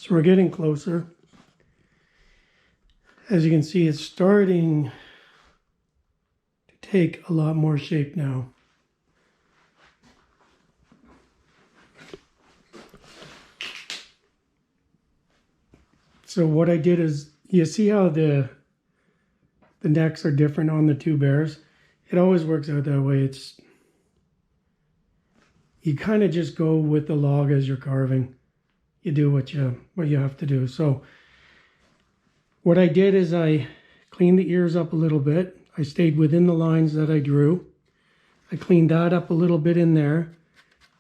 So we're getting closer. As you can see, it's starting to take a lot more shape now. So what I did is, you see how the necks are different on the two bears? It always works out that way. You kind of just go with the log as you're carving. You do what you have to do. So what I did is I cleaned the ears up a little bit. I stayed within the lines that I drew. I cleaned that up a little bit in there.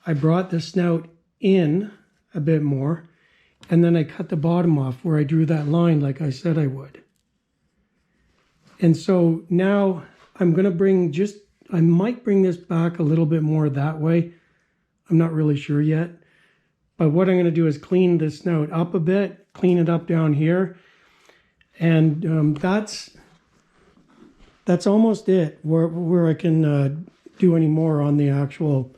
I brought the snout in a bit more, and then I cut the bottom off where I drew that line like I said I would. And so now I'm going to I might bring this back a little bit more that way. I'm not really sure yet. But what I'm going to do is clean the snout up a bit, clean it up down here. And that's almost it, where I can do any more on the actual,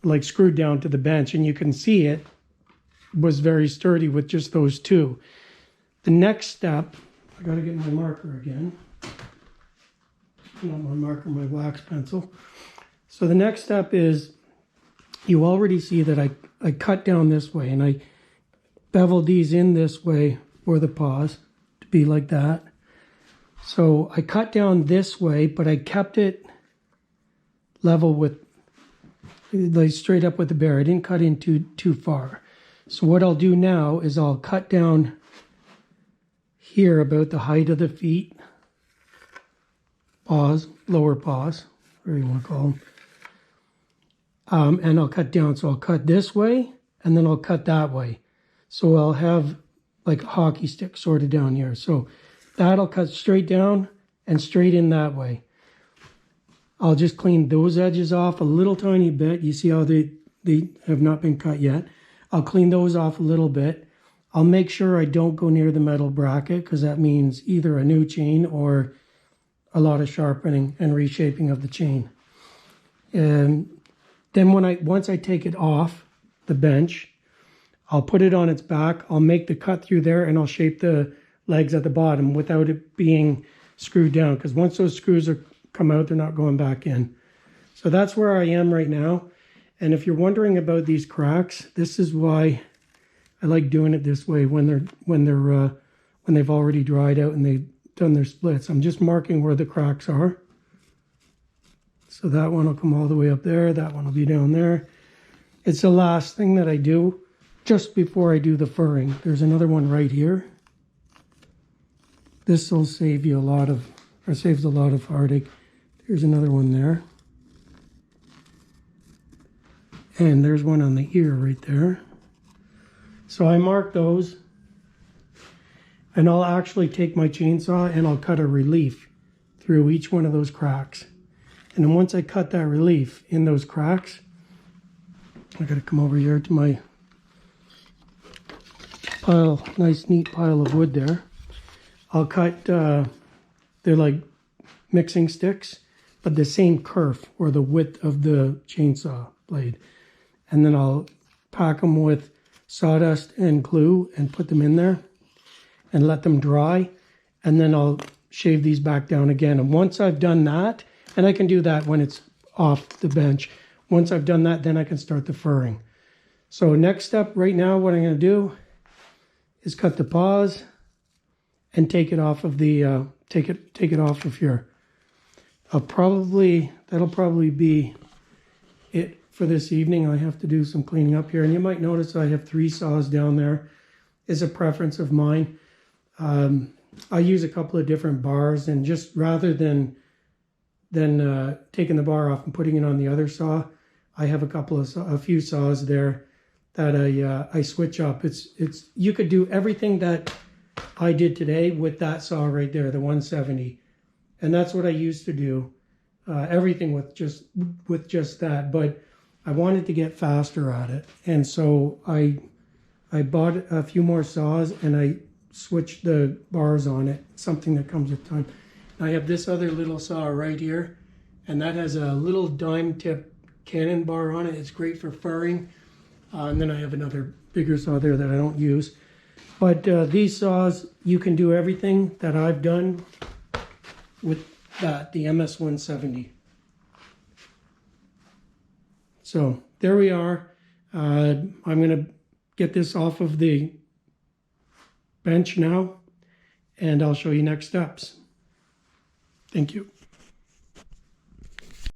like, screwed down to the bench. And you can see it was very sturdy with just those two. The next step, I got to get my marker again. Not my marker, my wax pencil. So the next step is, you already see that I cut down this way, and I beveled these in this way for the paws to be like that. So I cut down this way, but I kept it level with, like, straight up with the bear. I didn't cut in too far. So what I'll do now is I'll cut down here about the height of the feet, paws, lower paws, whatever you want to call them. And I'll cut down. So I'll cut this way, and then I'll cut that way. So I'll have like a hockey stick sort of down here. So that'll cut straight down and straight in that way. I'll just clean those edges off a little tiny bit. You see how they have not been cut yet. I'll clean those off a little bit. I'll make sure I don't go near the metal bracket, because that means either a new chain or a lot of sharpening and reshaping of the chain. And then once I take it off the bench, I'll put it on its back. I'll make the cut through there, and I'll shape the legs at the bottom without it being screwed down, because once those screws come out, they're not going back in. So that's where I am right now. And if you're wondering about these cracks, this is why I like doing it this way when they've already dried out and they've done their splits. I'm just marking where the cracks are. So that one will come all the way up there. That one will be down there. It's the last thing that I do just before I do the furring. There's another one right here. This will save you saves a lot of heartache. There's another one there. And there's one on the ear right there. So I mark those. And I'll actually take my chainsaw and I'll cut a relief through each one of those cracks. And then once I cut that relief in those cracks, I gotta come over here to my pile, nice neat pile of wood there. I'll cut, they're like mixing sticks, but the same kerf or the width of the chainsaw blade. And then I'll pack them with sawdust and glue and put them in there and let them dry. And then I'll shave these back down again. And once I've done that, and I can do that when it's off the bench. Once I've done that, then I can start the furring. So next step right now, what I'm going to do is cut the paws and take it off of the take it off of here. That'll probably be it for this evening. I have to do some cleaning up here, and you might notice I have 3 saws down there. Is a preference of mine. I use a couple of different bars, and just rather than taking the bar off and putting it on the other saw, I have a few saws there that I switch up. It's you could do everything that I did today with that saw right there, the 170, and that's what I used to do. Everything with just that, but I wanted to get faster at it, and so I bought a few more saws and I switched the bars on it. Something that comes with time. I have this other little saw right here, and that has a little dime tip cannon bar on it. It's great for furring. And then I have another bigger saw there that I don't use. But these saws, you can do everything that I've done with that, the MS-170. So there we are. I'm going to get this off of the bench now, and I'll show you next steps. Thank you.